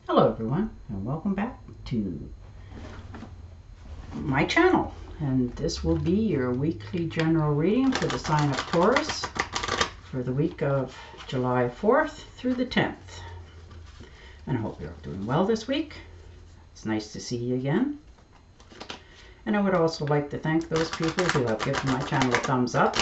Hello everyone, and welcome back to my channel. And this will be your weekly general reading for the sign of Taurus for the week of July 4th through the 10th. And I hope you're doing well this week. It's nice to see you again. And I would also like to thank those people who have given my channel a thumbs up,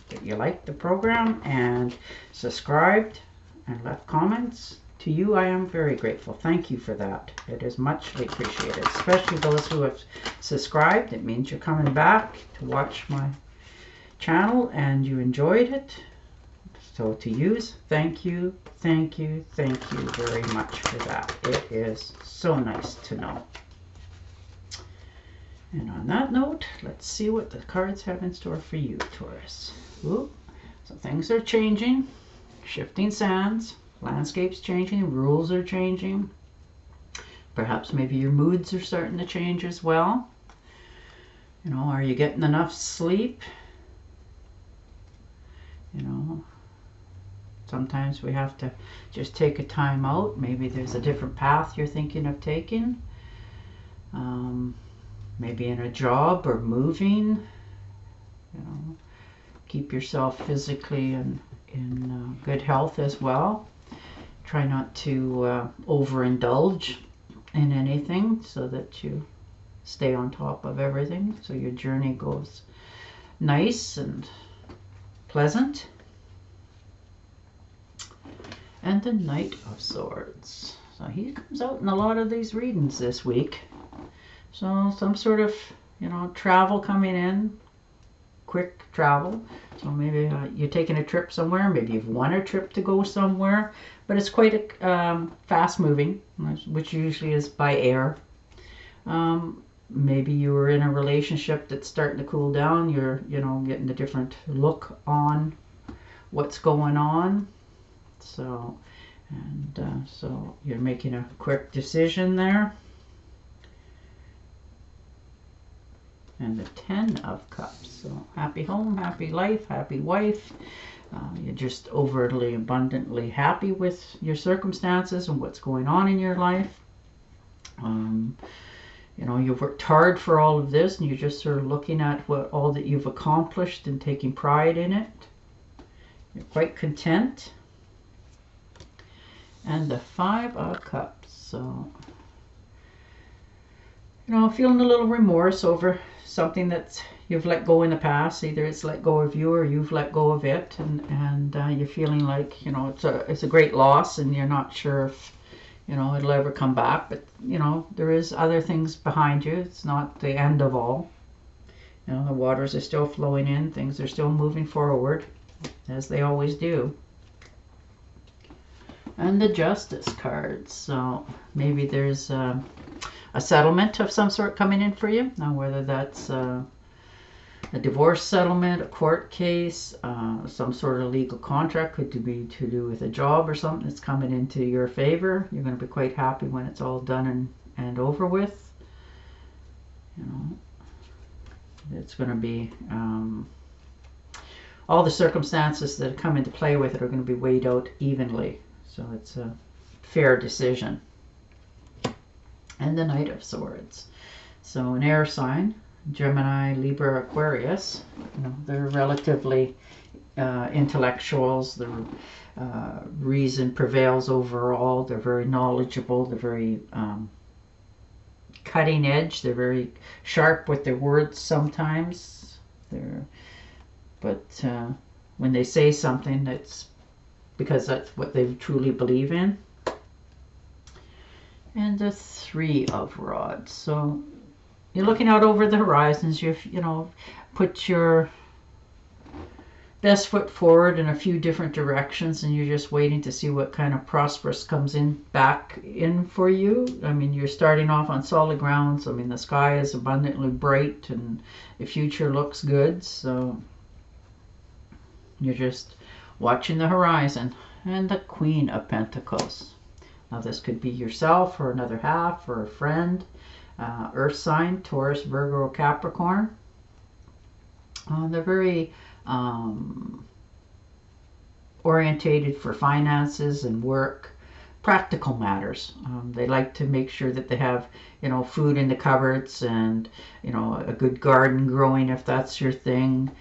that you liked the program and subscribed and left comments. To you, I am very grateful. Thank you for that. It is muchly appreciated, especially those who have subscribed. It means you're coming back to watch my channel and you enjoyed it. So to you, thank you, thank you, thank you very much for that. It is so nice to know. And on that note, let's see what the cards have in store for you, Taurus. Ooh, so things are changing, shifting sands. Landscape's changing, rules are changing. Perhaps maybe your moods are starting to change as well. You know, are you getting enough sleep? You know, sometimes we have to just take a time out. Maybe there's a different path you're thinking of taking. Maybe in a job or moving. You know, keep yourself physically in good health as well. Try not to overindulge in anything so that you stay on top of everything, so your journey goes nice and pleasant. And the Knight of Swords. So he comes out in a lot of these readings this week. So some sort of, you know, travel coming in, quick travel. So maybe you're taking a trip somewhere, maybe you've won a trip to go somewhere, but it's quite a fast moving, which usually is by air. Maybe you were in a relationship that's starting to cool down. You're, you know, getting a different look on what's going on. So, and so you're making a quick decision there. And the 10 of Cups. So happy home, happy life, happy wife. You're just overtly, abundantly happy with your circumstances and what's going on in your life. You know, you've worked hard for all of this, and you're just sort of looking at all that you've accomplished and taking pride in it. You're quite content. And the 5 of Cups. So, you know, feeling a little remorse over something that you've let go in the past. Either it's let go of you or you've let go of it, and you're feeling like, you know, it's a great loss, and you're not sure if, you know, it'll ever come back. But, you know, there is other things behind you. It's not the end of all. You know, the waters are still flowing in. Things are still moving forward, as they always do. And the Justice cards. So maybe there's a settlement of some sort coming in for you. Now, whether that's a divorce settlement, a court case, some sort of legal contract, could be to do with a job or something that's coming into your favor. You're going to be quite happy when it's all done and over with. You know, it's going to be all the circumstances that come into play with it are going to be weighed out evenly. So it's a fair decision. And the Knight of Swords. So an air sign, Gemini, Libra, Aquarius. You know, they're relatively intellectuals. The reason prevails overall. They're very knowledgeable. They're very cutting edge. They're very sharp with their words sometimes. But when they say something, it's because that's what they truly believe in. And the 3 of Rods. So you're looking out over the horizons. You know, put your best foot forward in a few different directions, and you're just waiting to see what kind of prosperous comes back in for you. I mean, you're starting off on solid grounds. I mean, the sky is abundantly bright and the future looks good. So you're just watching the horizon. And the Queen of Pentacles. Now, this could be yourself or another half or a friend. Earth sign, Taurus, Virgo, Capricorn. They're very orientated for finances and work. practical matters. They like to make sure that they have, food in the cupboards and, a good garden growing if that's your thing.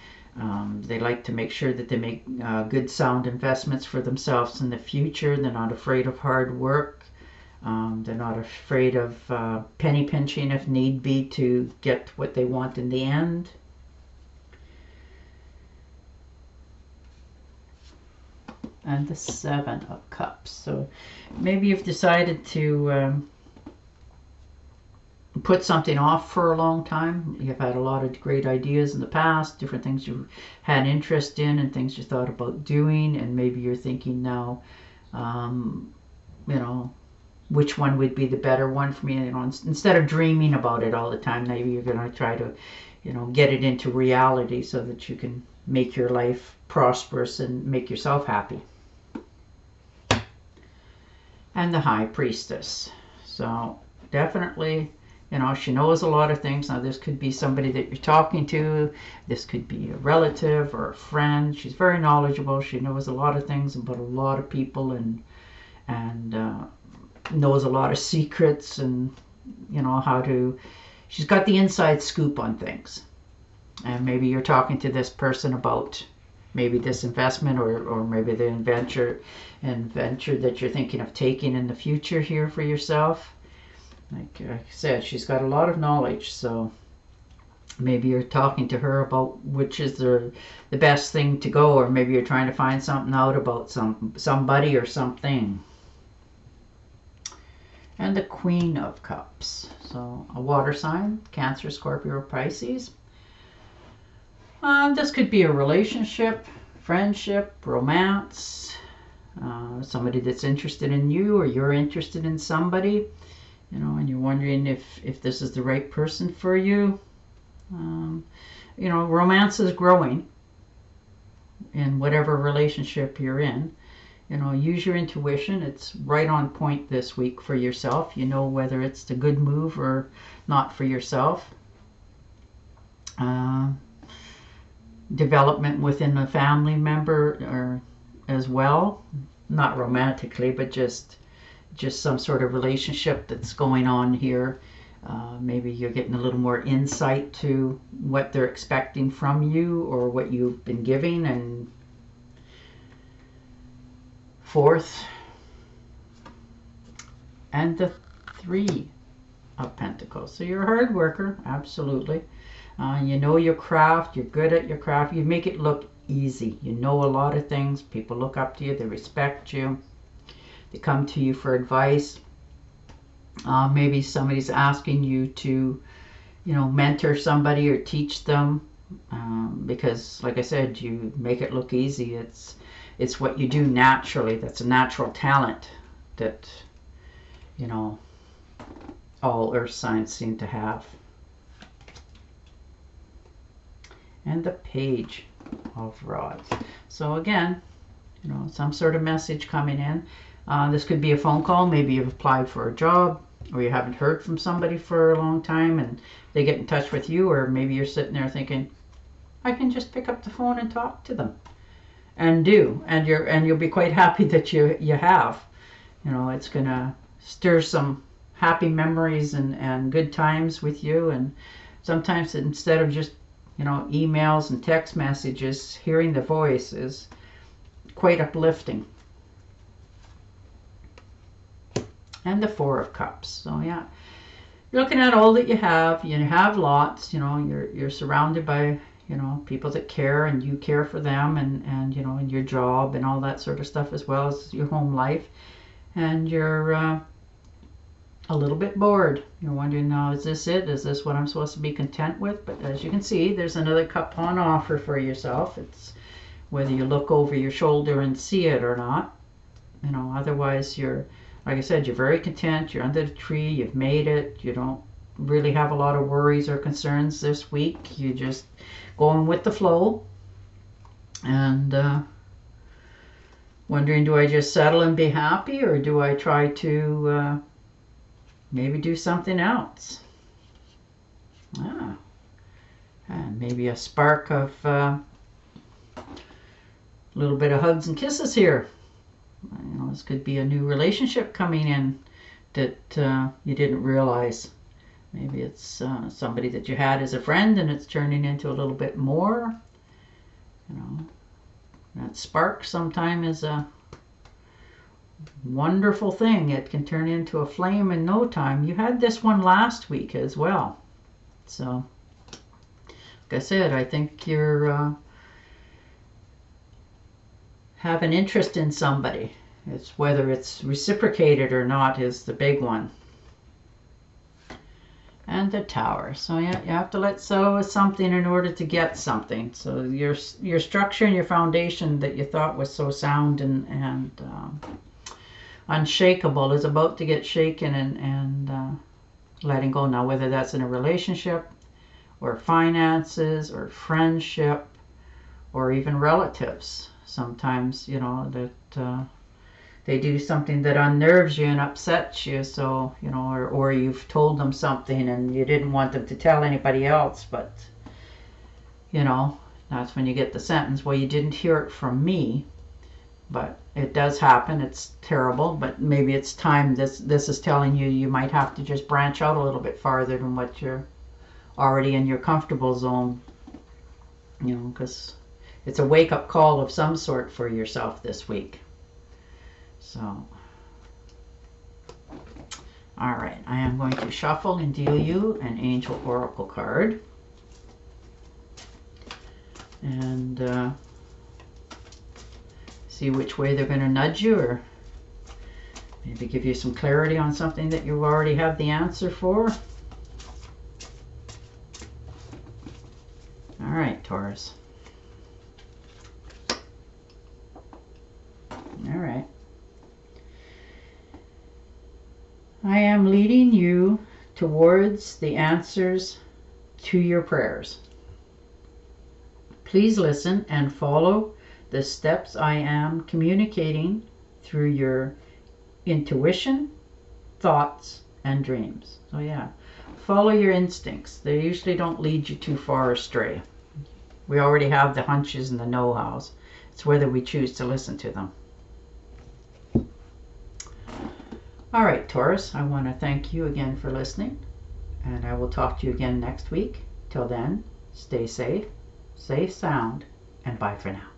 They like to make sure that they make good sound investments for themselves in the future. They're not afraid of hard work. They're not afraid of penny pinching if need be to get what they want in the end. And the Seven of Cups. So maybe you've decided to put something off for a long time. You've had a lot of great ideas in the past, different things you had interest in and things you thought about doing, and maybe you're thinking now, which one would be the better one for me. Instead of dreaming about it all the time, maybe you're going to try to, get it into reality so that you can make your life prosperous and make yourself happy. And the High Priestess. So definitely, she knows a lot of things. Now this could be somebody that you're talking to. This could be a relative or a friend. She's very knowledgeable. She knows a lot of things about a lot of people and knows a lot of secrets and, she's got the inside scoop on things. And maybe you're talking to this person about maybe this investment or maybe the venture that you're thinking of taking in the future here for yourself. Like I said, she's got a lot of knowledge, so maybe you're talking to her about which is the best thing to go, or maybe you're trying to find something out about somebody or something. And the Queen of Cups. So a water sign, Cancer, Scorpio, or Pisces. This could be a relationship, friendship, romance, somebody that's interested in you or you're interested in somebody, and you're wondering if this is the right person for you. Romance is growing in whatever relationship you're in. Use your intuition. It's right on point this week for yourself. Whether it's the good move or not for yourself. Development within a family member or as well, not romantically, but just some sort of relationship that's going on here. Maybe you're getting a little more insight to what they're expecting from you or what you've been giving. And Fourth, and the Three of Pentacles. So you're a hard worker, absolutely. You know your craft, you're good at your craft, you make it look easy. You know a lot of things, people look up to you, they respect you, they come to you for advice. Maybe somebody's asking you to, mentor somebody or teach them, because like I said, you make it look easy. It's what you do naturally. That's a natural talent that, all earth signs seem to have. And the Page of Rods. So again, some sort of message coming in. This could be a phone call. Maybe you've applied for a job, or you haven't heard from somebody for a long time and they get in touch with you, or maybe you're sitting there thinking, I can just pick up the phone and talk to them. And you'll be quite happy that you have. It's gonna stir some happy memories and good times with you. And sometimes instead of just emails and text messages, hearing the voice is quite uplifting. And the Four of Cups. So yeah, you're looking at all that you have. You have lots. You're surrounded by people that care, and you care for them, and and your job and all that sort of stuff, as well as your home life. And you're a little bit bored. You're wondering, now, is this it? Is this what I'm supposed to be content with? But as you can see, there's another cup on offer for yourself. It's whether you look over your shoulder and see it or not. Otherwise you're, like I said, you're very content. You're under the tree. You've made it. You don't really have a lot of worries or concerns this week. You're just going with the flow. And wondering, do I just settle and be happy, or do I try to maybe do something else? And maybe a spark of a little bit of hugs and kisses here. You know, this could be a new relationship coming in that you didn't realize. Maybe it's somebody that you had as a friend and it's turning into a little bit more. You know, that spark sometime is a wonderful thing. It can turn into a flame in no time. You had this one last week as well. So, like I said, I think you're have an interest in somebody. It's whether it's reciprocated or not is the big one. And the Tower. So you have to let go of something in order to get something. So your structure and your foundation that you thought was so sound and unshakable is about to get shaken and letting go. Now, whether that's in a relationship or finances or friendship or even relatives. Sometimes, you know, that they do something that unnerves you and upsets you, so, you know, or you've told them something and you didn't want them to tell anybody else, but, you know, that's when you get the sentence, well, you didn't hear it from me. But it does happen. It's terrible, but maybe it's time. This is telling you you might have to just branch out a little bit farther than what you're already in your comfortable zone, you know, because it's a wake-up call of some sort for yourself this week. So, all right, I am going to shuffle and deal you an Angel Oracle card. And see which way they're going to nudge you, or maybe give you some clarity on something that you already have the answer for. All right, Taurus. All right. I am leading you towards the answers to your prayers. Please listen and follow the steps I am communicating through your intuition, thoughts, and dreams. So yeah, follow your instincts. They usually don't lead you too far astray. We already have the hunches and the know-hows. It's whether we choose to listen to them. All right, Taurus, I want to thank you again for listening, and I will talk to you again next week. Till then, stay safe, stay sound, and bye for now.